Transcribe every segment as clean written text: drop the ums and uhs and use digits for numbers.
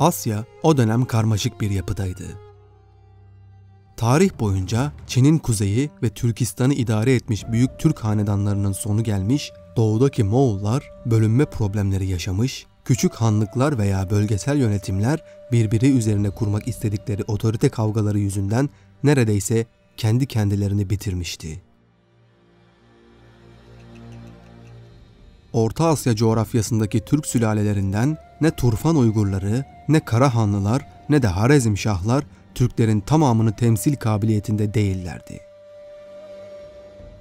Asya o dönem karmaşık bir yapıdaydı. Tarih boyunca Çin'in kuzeyi ve Türkistan'ı idare etmiş büyük Türk hanedanlarının sonu gelmiş, doğudaki Moğollar bölünme problemleri yaşamış, küçük hanlıklar veya bölgesel yönetimler birbiri üzerine kurmak istedikleri otorite kavgaları yüzünden neredeyse kendi kendilerini bitirmişti. Orta Asya coğrafyasındaki Türk sülalelerinden ne Turfan Uygurları, ne Karahanlılar, ne de Harezmşahlar Türklerin tamamını temsil kabiliyetinde değillerdi.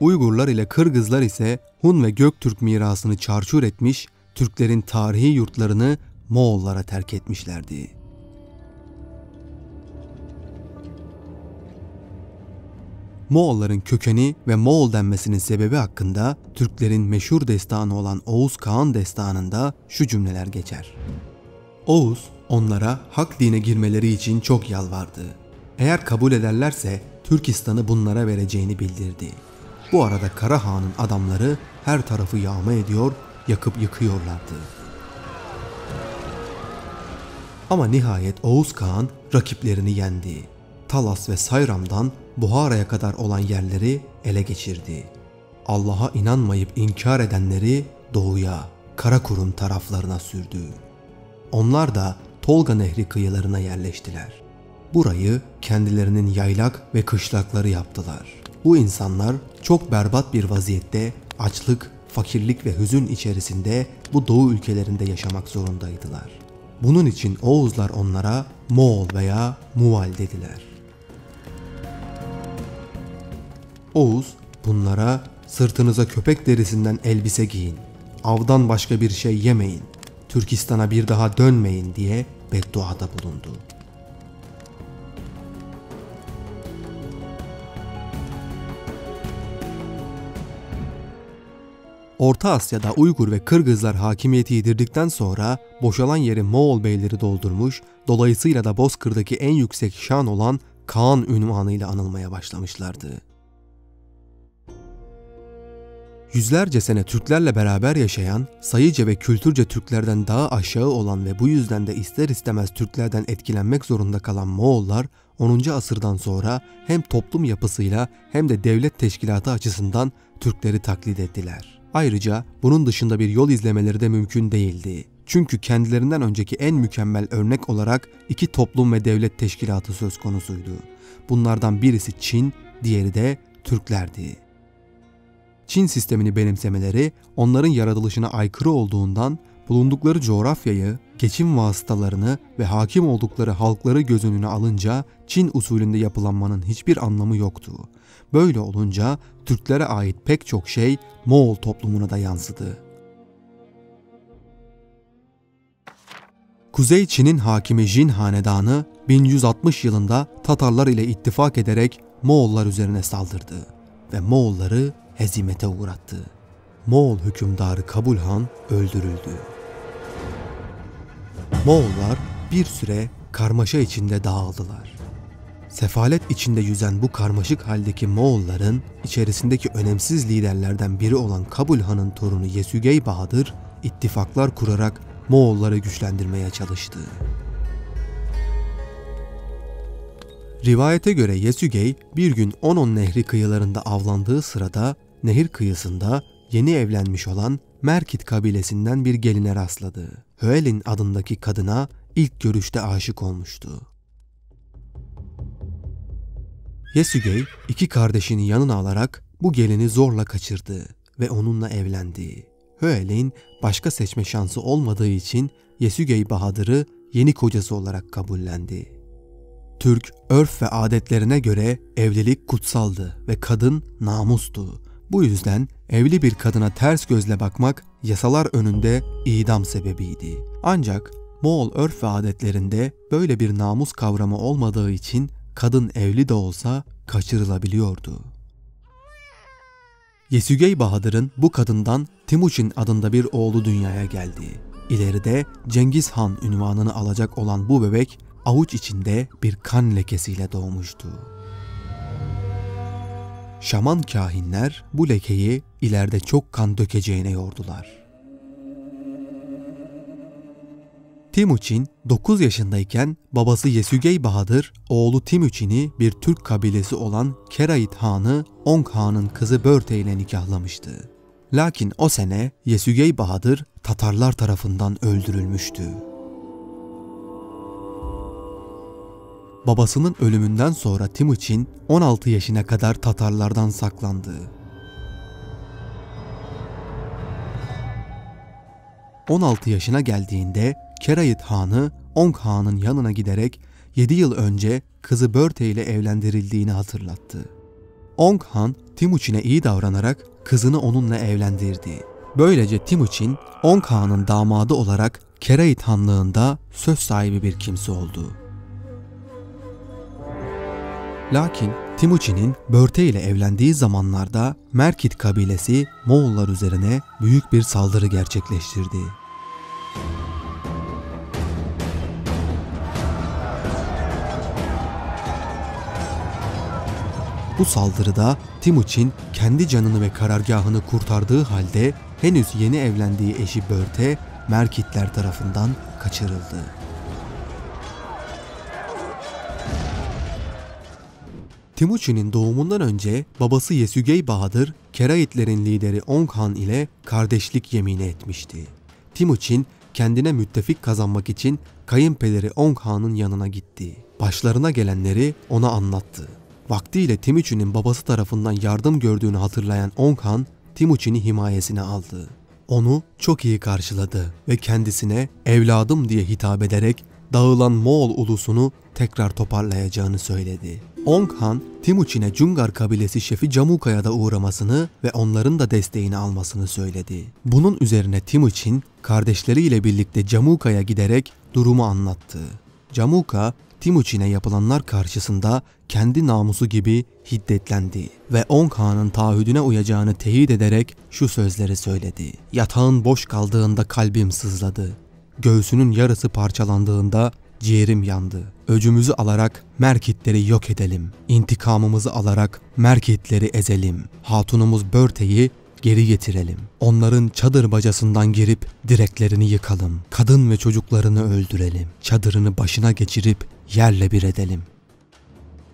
Uygurlar ile Kırgızlar ise Hun ve Göktürk mirasını çarçur etmiş, Türklerin tarihi yurtlarını Moğollara terk etmişlerdi. Moğolların kökeni ve Moğol denmesinin sebebi hakkında Türklerin meşhur destanı olan Oğuz Kağan destanında şu cümleler geçer. Oğuz onlara hak dine girmeleri için çok yalvardı. Eğer kabul ederlerse Türkistan'ı bunlara vereceğini bildirdi. Bu arada Karahan'ın adamları her tarafı yağma ediyor, yakıp yıkıyorlardı. Ama nihayet Oğuz Kağan rakiplerini yendi. Talas ve Sayram'dan Buhara'ya kadar olan yerleri ele geçirdi. Allah'a inanmayıp inkar edenleri doğuya, Karakurum taraflarına sürdü. Onlar da Tolga Nehri kıyılarına yerleştiler. Burayı kendilerinin yaylak ve kışlakları yaptılar. Bu insanlar çok berbat bir vaziyette açlık, fakirlik ve hüzün içerisinde bu doğu ülkelerinde yaşamak zorundaydılar. Bunun için Oğuzlar onlara Moğol veya Muval dediler. Oğuz bunlara sırtınıza köpek derisinden elbise giyin, avdan başka bir şey yemeyin, Türkistan'a bir daha dönmeyin diye bedduada bulundu. Orta Asya'da Uygur ve Kırgızlar hakimiyeti yitirdikten sonra boşalan yeri Moğol beyleri doldurmuş, dolayısıyla da Bozkır'daki en yüksek şan olan Kağan ünvanıyla anılmaya başlamışlardı. Yüzlerce sene Türklerle beraber yaşayan, sayıca ve kültürce Türklerden daha aşağı olan ve bu yüzden de ister istemez Türklerden etkilenmek zorunda kalan Moğollar, 10. asırdan sonra hem toplum yapısıyla hem de devlet teşkilatı açısından Türkleri taklit ettiler. Ayrıca bunun dışında bir yol izlemeleri de mümkün değildi. Çünkü kendilerinden önceki en mükemmel örnek olarak iki toplum ve devlet teşkilatı söz konusuydu. Bunlardan birisi Çin, diğeri de Türklerdi. Çin sistemini benimsemeleri onların yaratılışına aykırı olduğundan bulundukları coğrafyayı, geçim vasıtalarını ve hakim oldukları halkları göz önüne alınca Çin usulünde yapılanmanın hiçbir anlamı yoktu. Böyle olunca Türklere ait pek çok şey Moğol toplumuna da yansıdı. Kuzey Çin'in hakimi Jin hanedanı 1160 yılında Tatarlar ile ittifak ederek Moğollar üzerine saldırdı ve Moğolları hezimete uğrattı. Moğol hükümdarı Kabul Han öldürüldü. Moğollar bir süre karmaşa içinde dağıldılar. Sefalet içinde yüzen bu karmaşık haldeki Moğolların içerisindeki önemsiz liderlerden biri olan Kabul Han'ın torunu Yesügey Bahadır ittifaklar kurarak Moğolları güçlendirmeye çalıştı. Rivayete göre Yesügey bir gün Onon Nehri kıyılarında avlandığı sırada nehir kıyısında yeni evlenmiş olan Merkit kabilesinden bir geline rastladı. Hüelin adındaki kadına ilk görüşte aşık olmuştu. Yesügey iki kardeşini yanına alarak bu gelini zorla kaçırdı ve onunla evlendi. Hüelin başka seçme şansı olmadığı için Yesügey Bahadır'ı yeni kocası olarak kabullendi. Türk örf ve adetlerine göre evlilik kutsaldı ve kadın namustu. Bu yüzden evli bir kadına ters gözle bakmak yasalar önünde idam sebebiydi. Ancak Moğol örf ve adetlerinde böyle bir namus kavramı olmadığı için kadın evli de olsa kaçırılabiliyordu. Yesügey Bahadır'ın bu kadından Timuçin adında bir oğlu dünyaya geldi. İleride Cengiz Han unvanını alacak olan bu bebek avuç içinde bir kan lekesiyle doğmuştu. Şaman kahinler bu lekeyi ileride çok kan dökeceğine yordular. Timuçin 9 yaşındayken babası Yesügey Bahadır oğlu Timuçin'i bir Türk kabilesi olan Kerait Hanı Onk Han'ın kızı Börte ile nikahlamıştı. Lakin o sene Yesügey Bahadır Tatarlar tarafından öldürülmüştü. Babasının ölümünden sonra Timuçin 16 yaşına kadar Tatarlardan saklandı. 16 yaşına geldiğinde Kerait Hanı Onk Han'ın yanına giderek 7 yıl önce kızı Börte ile evlendirildiğini hatırlattı. Onk Han Timuçin'e iyi davranarak kızını onunla evlendirdi. Böylece Timuçin Onk Han'ın damadı olarak Kerait Hanlığı'nda söz sahibi bir kimse oldu. Lakin Timuçin'in Börte ile evlendiği zamanlarda Merkit kabilesi Moğollar üzerine büyük bir saldırı gerçekleştirdi. Bu saldırıda Timuçin kendi canını ve karargahını kurtardığı halde henüz yeni evlendiği eşi Börte Merkitler tarafından kaçırıldı. Timuçin'in doğumundan önce babası Yesügey Bahadır, Keraitlerin lideri Onk Han ile kardeşlik yemini etmişti. Timuçin kendine müttefik kazanmak için kayınpederi Onk Han'ın yanına gitti. Başlarına gelenleri ona anlattı. Vaktiyle Timuçin'in babası tarafından yardım gördüğünü hatırlayan Onk Han, Timuçin'i himayesine aldı. Onu çok iyi karşıladı ve kendisine evladım diye hitap ederek dağılan Moğol ulusunu tekrar toparlayacağını söyledi. Onk Han, Timuçin'e Cungar kabilesi şefi Camuka'ya da uğramasını ve onların da desteğini almasını söyledi. Bunun üzerine Timuçin, kardeşleriyle birlikte Camuka'ya giderek durumu anlattı. Camuka, Timuçin'e yapılanlar karşısında kendi namusu gibi hiddetlendi ve Onk Han'ın taahhüdüne uyacağını teyit ederek şu sözleri söyledi. Yatağın boş kaldığında kalbim sızladı. Göğsünün yarısı parçalandığında ciğerim yandı. Öcümüzü alarak Merkitleri yok edelim. İntikamımızı alarak Merkitleri ezelim. Hatunumuz Börte'yi geri getirelim. Onların çadır bacasından girip direklerini yıkalım. Kadın ve çocuklarını öldürelim. Çadırını başına geçirip yerle bir edelim.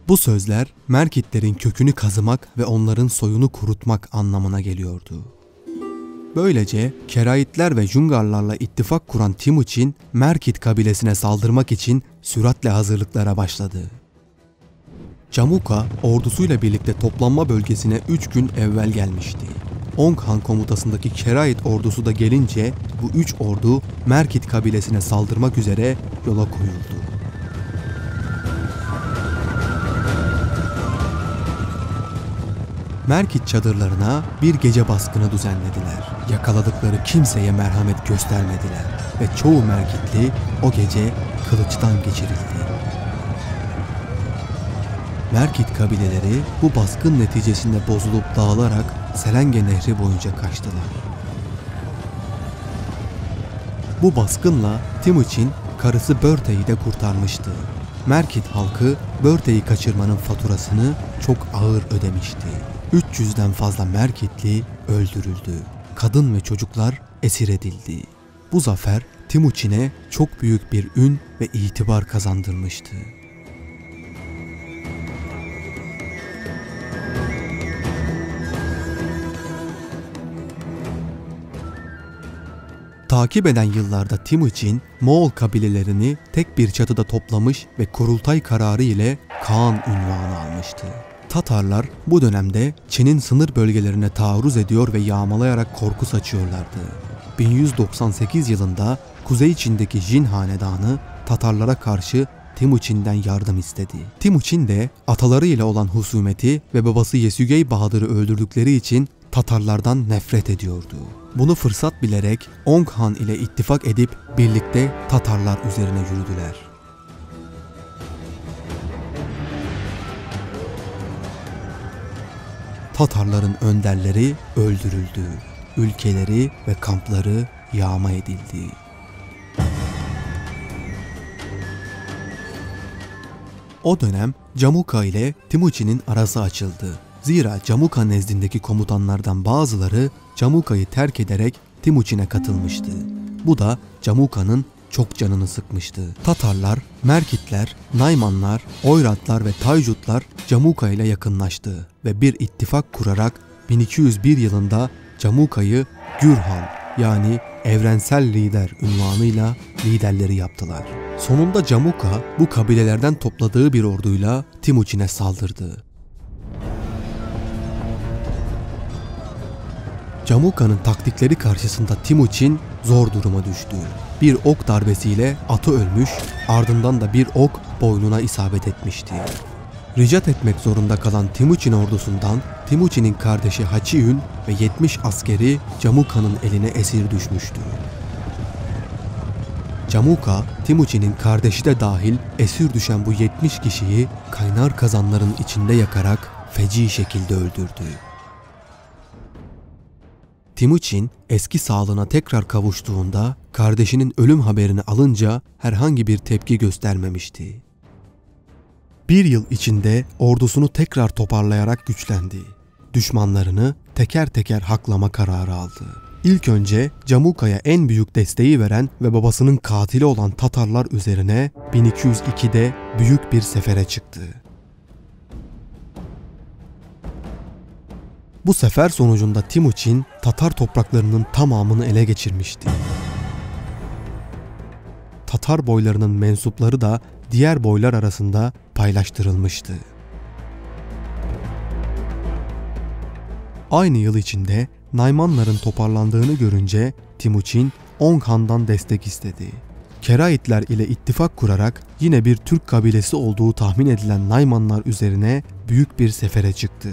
Bu sözler Merkitlerin kökünü kazımak ve onların soyunu kurutmak anlamına geliyordu. Böylece Keraitler ve Cungarlarla ittifak kuran Timuçin, Merkit kabilesine saldırmak için süratle hazırlıklara başladı. Camuka ordusuyla birlikte toplanma bölgesine 3 gün evvel gelmişti. Onk Han komutasındaki Kerait ordusu da gelince bu 3 ordu Merkit kabilesine saldırmak üzere yola koyuldu. Merkit çadırlarına bir gece baskını düzenlediler. Yakaladıkları kimseye merhamet göstermediler ve çoğu Merkitli o gece kılıçtan geçirildi. Merkit kabileleri bu baskın neticesinde bozulup dağılarak Selenge Nehri boyunca kaçtılar. Bu baskınla Timuçin karısı Börte'yi de kurtarmıştı. Merkit halkı Börte'yi kaçırmanın faturasını çok ağır ödemişti. 300'den fazla Merkitli öldürüldü. Kadın ve çocuklar esir edildi. Bu zafer Timuçin'e çok büyük bir ün ve itibar kazandırmıştı. Takip eden yıllarda Timuçin, Moğol kabilelerini tek bir çatıda toplamış ve kurultay kararı ile Kağan unvanı almıştı. Tatarlar bu dönemde Çin'in sınır bölgelerine taarruz ediyor ve yağmalayarak korku saçıyorlardı. 1198 yılında Kuzey Çin'deki Jin hanedanı Tatarlara karşı Timuçin'den yardım istedi. Timuçin de ataları ile olan husumeti ve babası Yesügey Bahadır'ı öldürdükleri için Tatarlardan nefret ediyordu. Bunu fırsat bilerek Onk Han ile ittifak edip birlikte Tatarlar üzerine yürüdüler. Tatarların önderleri öldürüldü. Ülkeleri ve kampları yağma edildi. O dönem Camuka ile Timuçin'in arası açıldı. Zira Camuka nezdindeki komutanlardan bazıları Camuka'yı terk ederek Timuçin'e katılmıştı. Bu da Camuka'nın çok canını sıkmıştı. Tatarlar, Merkitler, Naymanlar, Oyratlar ve Taycutlar Camuka ile yakınlaştı ve bir ittifak kurarak 1201 yılında Camuka'yı Gürhan yani evrensel lider unvanıyla liderleri yaptılar. Sonunda Camuka bu kabilelerden topladığı bir orduyla Timuçin'e saldırdı. Camuka'nın taktikleri karşısında Timuçin zor duruma düştü. Bir ok darbesiyle atı ölmüş, ardından da bir ok boynuna isabet etmişti. Ricat etmek zorunda kalan Timuçin ordusundan Timuçin'in kardeşi Haçiün ve 70 askeri Camuka'nın eline esir düşmüştü. Camuka, Timuçin'in kardeşi de dahil esir düşen bu 70 kişiyi kaynar kazanların içinde yakarak feci şekilde öldürdü. Timuçin eski sağlığına tekrar kavuştuğunda kardeşinin ölüm haberini alınca herhangi bir tepki göstermemişti. Bir yıl içinde ordusunu tekrar toparlayarak güçlendi. Düşmanlarını teker teker haklama kararı aldı. İlk önce Camuka'ya en büyük desteği veren ve babasının katili olan Tatarlar üzerine 1202'de büyük bir sefere çıktı. Bu sefer sonucunda Timuçin Tatar topraklarının tamamını ele geçirmişti. Tatar boylarının mensupları da diğer boylar arasında paylaştırılmıştı. Aynı yıl içinde Naymanların toparlandığını görünce Timuçin Ong Han'dan destek istedi. Keraitler ile ittifak kurarak yine bir Türk kabilesi olduğu tahmin edilen Naymanlar üzerine büyük bir sefere çıktı.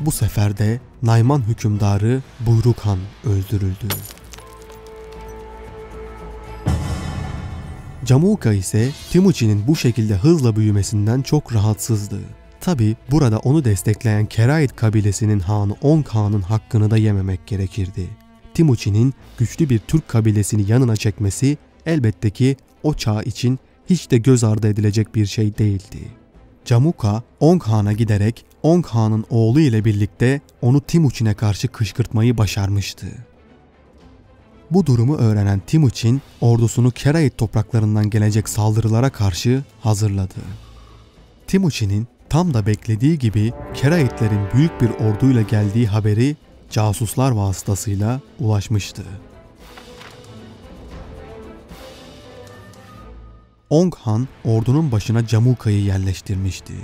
Bu seferde Nayman hükümdarı Buyruk Han öldürüldü. Camuka ise Timuçin'in bu şekilde hızla büyümesinden çok rahatsızdı. Tabi burada onu destekleyen Kerait kabilesinin hanı Ong Han'ın hakkını da yememek gerekirdi. Timuçin'in güçlü bir Türk kabilesini yanına çekmesi elbette ki o çağ için hiç de göz ardı edilecek bir şey değildi. Camuka, Ong Han'a giderek Ong Han'ın oğlu ile birlikte onu Timuçin'e karşı kışkırtmayı başarmıştı. Bu durumu öğrenen Timuçin, ordusunu Kerait topraklarından gelecek saldırılara karşı hazırladı. Timuçin'in tam da beklediği gibi Keraitlerin büyük bir orduyla geldiği haberi casuslar vasıtasıyla ulaşmıştı. Ong Han ordunun başına Camuka'yı yerleştirmişti.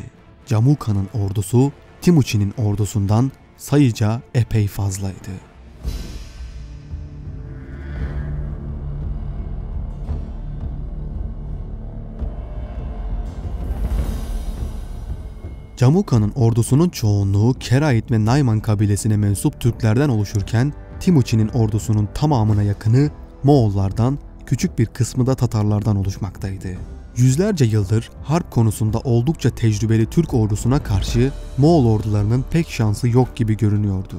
Camuka'nın ordusu Timuçin'in ordusundan sayıca epey fazlaydı. Camuka'nın ordusunun çoğunluğu Kerait ve Nayman kabilesine mensup Türklerden oluşurken Timuçin'in ordusunun tamamına yakını Moğollardan, küçük bir kısmı da Tatarlardan oluşmaktaydı. Yüzlerce yıldır harp konusunda oldukça tecrübeli Türk ordusuna karşı Moğol ordularının pek şansı yok gibi görünüyordu.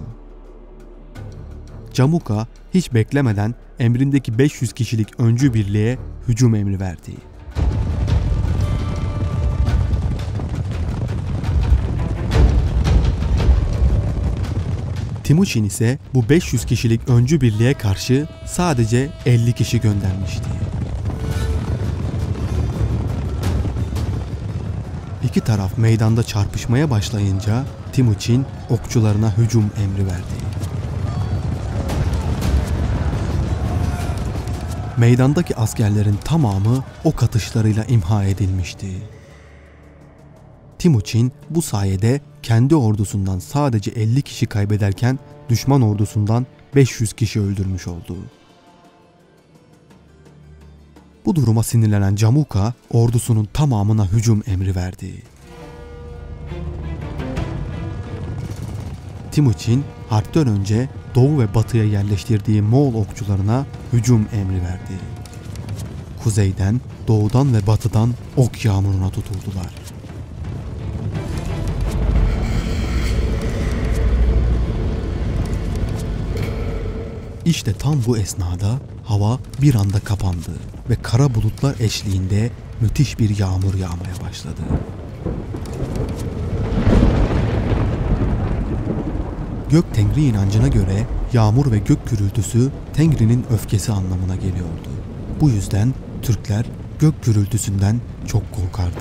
Camuka hiç beklemeden emrindeki 500 kişilik öncü birliğe hücum emri verdi. Timuçin ise bu 500 kişilik öncü birliğe karşı sadece 50 kişi göndermişti. İki taraf meydanda çarpışmaya başlayınca Timuçin okçularına hücum emri verdi. Meydandaki askerlerin tamamı ok atışlarıyla imha edilmişti. Timuçin bu sayede kendi ordusundan sadece 50 kişi kaybederken düşman ordusundan 500 kişi öldürmüş oldu. Bu duruma sinirlenen Camuka ordusunun tamamına hücum emri verdi. Timuçin harpten önce doğu ve batıya yerleştirdiği Moğol okçularına hücum emri verdi. Kuzeyden, doğudan ve batıdan ok yağmuruna tutuldular. İşte tam bu esnada hava bir anda kapandı ve kara bulutlar eşliğinde müthiş bir yağmur yağmaya başladı. Gök Tengri inancına göre yağmur ve gök gürültüsü Tengri'nin öfkesi anlamına geliyordu. Bu yüzden Türkler gök gürültüsünden çok korkardı.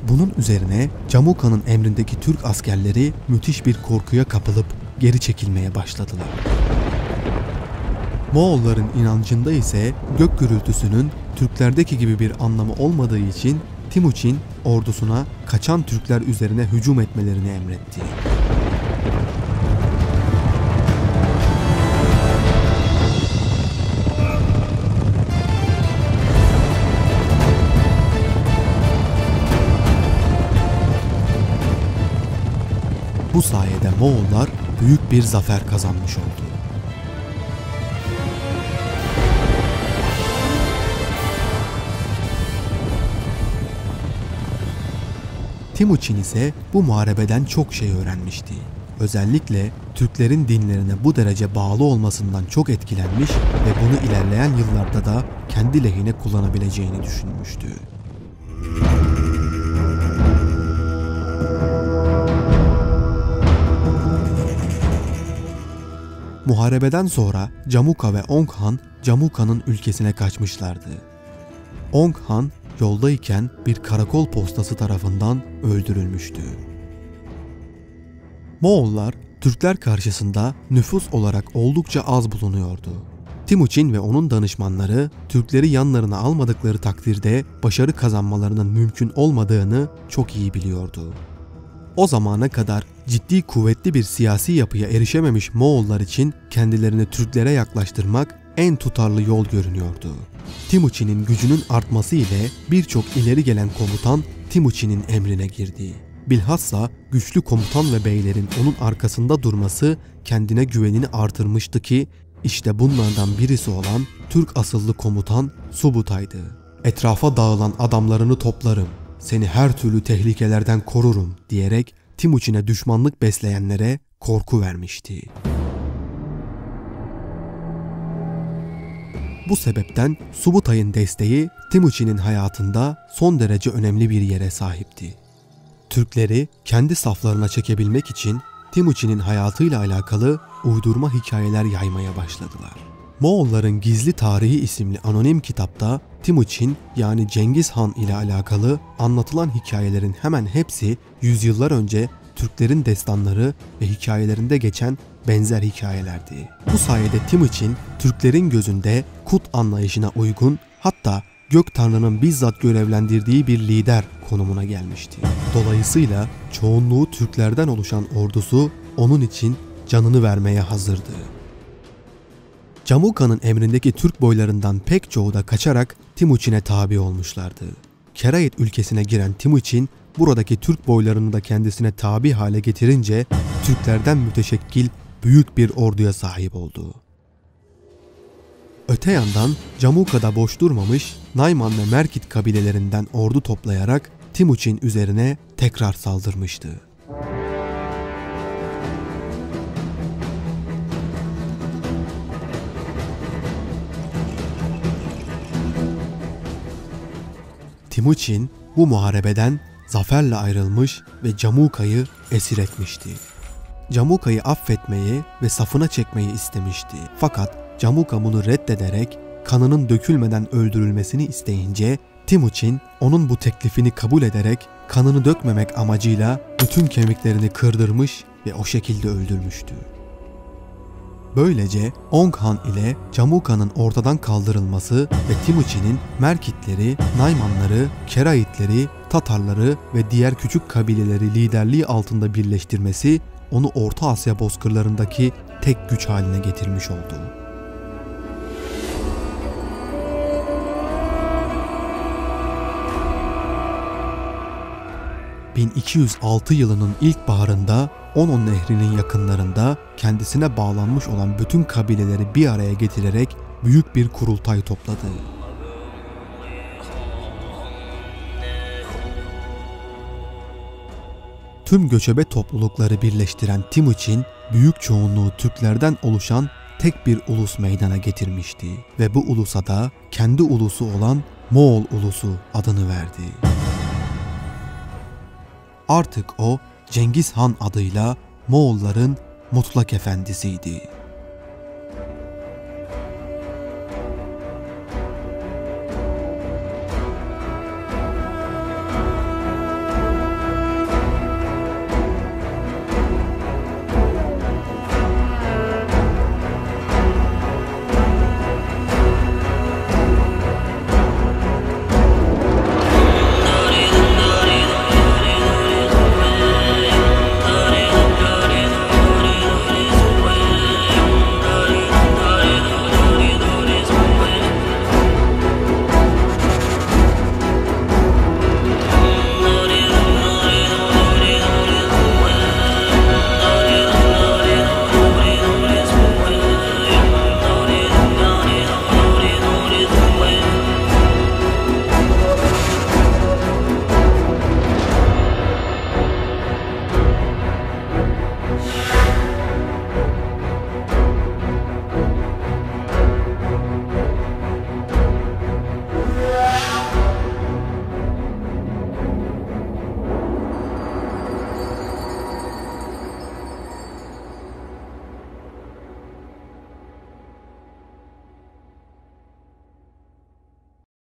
Bunun üzerine Camuka'nın emrindeki Türk askerleri müthiş bir korkuya kapılıp geri çekilmeye başladılar. Moğolların inancında ise gök gürültüsünün Türklerdeki gibi bir anlamı olmadığı için Timuçin ordusuna kaçan Türkler üzerine hücum etmelerini emretti. Bu sayede Moğollar büyük bir zafer kazanmış oldu. Timuçin ise bu muharebeden çok şey öğrenmişti. Özellikle Türklerin dinlerine bu derece bağlı olmasından çok etkilenmiş ve bunu ilerleyen yıllarda da kendi lehine kullanabileceğini düşünmüştü. Muharebeden sonra Camuka ve Ong Han, Camuka'nın ülkesine kaçmışlardı. Ong Han yoldayken bir karakol postası tarafından öldürülmüştü. Moğollar, Türkler karşısında nüfus olarak oldukça az bulunuyordu. Timuçin ve onun danışmanları Türkleri yanlarına almadıkları takdirde başarı kazanmalarının mümkün olmadığını çok iyi biliyordu. O zamana kadar ciddi kuvvetli bir siyasi yapıya erişememiş Moğollar için kendilerini Türklere yaklaştırmak en tutarlı yol görünüyordu. Timuçin'in gücünün artması ile birçok ileri gelen komutan Timuçin'in emrine girdi. Bilhassa güçlü komutan ve beylerin onun arkasında durması kendine güvenini artırmıştı ki işte bunlardan birisi olan Türk asıllı komutan Subutay'dı. "Etrafa dağılan adamlarını toplarım, seni her türlü tehlikelerden korurum" diyerek Timuçin'e düşmanlık besleyenlere korku vermişti. Bu sebepten Subutay'ın desteği Timuçin'in hayatında son derece önemli bir yere sahipti. Türkleri kendi saflarına çekebilmek için Timuçin'in hayatıyla alakalı uydurma hikayeler yaymaya başladılar. Moğolların Gizli Tarihi isimli anonim kitapta Timuçin yani Cengiz Han ile alakalı anlatılan hikayelerin hemen hepsi yüzyıllar önce Türklerin destanları ve hikayelerinde geçen benzer hikayelerdi. Bu sayede Timuçin Türklerin gözünde Kut anlayışına uygun, hatta Gök Tanrı'nın bizzat görevlendirdiği bir lider konumuna gelmişti. Dolayısıyla çoğunluğu Türklerden oluşan ordusu onun için canını vermeye hazırdı. Camuka'nın emrindeki Türk boylarından pek çoğu da kaçarak Timuçin'e tabi olmuşlardı. Kerayet ülkesine giren Timuçin buradaki Türk boylarını da kendisine tabi hale getirince Türklerden müteşekkil büyük bir orduya sahip oldu. Öte yandan Camuka'da boş durmamış, Nayman ve Merkit kabilelerinden ordu toplayarak Timuçin üzerine tekrar saldırmıştı. Timuçin bu muharebeden zaferle ayrılmış ve Camuka'yı esir etmişti. Camuka'yı affetmeyi ve safına çekmeyi istemişti. Fakat Camuka bunu reddederek kanının dökülmeden öldürülmesini isteyince Timuçin onun bu teklifini kabul ederek kanını dökmemek amacıyla bütün kemiklerini kırdırmış ve o şekilde öldürmüştü. Böylece Ong Han ile Camuka'nın ortadan kaldırılması ve Timuçin'in Merkitleri, Naymanları, Kerayitleri, Tatarları ve diğer küçük kabileleri liderliği altında birleştirmesi onu Orta Asya bozkırlarındaki tek güç haline getirmiş oldu. ...1206 yılının ilkbaharında Onon Nehri'nin yakınlarında kendisine bağlanmış olan bütün kabileleri bir araya getirerek büyük bir kurultay topladı. Tüm göçebe toplulukları birleştiren Timuçin, büyük çoğunluğu Türklerden oluşan tek bir ulus meydana getirmişti ve bu ulusa da kendi ulusu olan Moğol ulusu adını verdi. Artık o Cengiz Han adıyla Moğolların mutlak efendisiydi.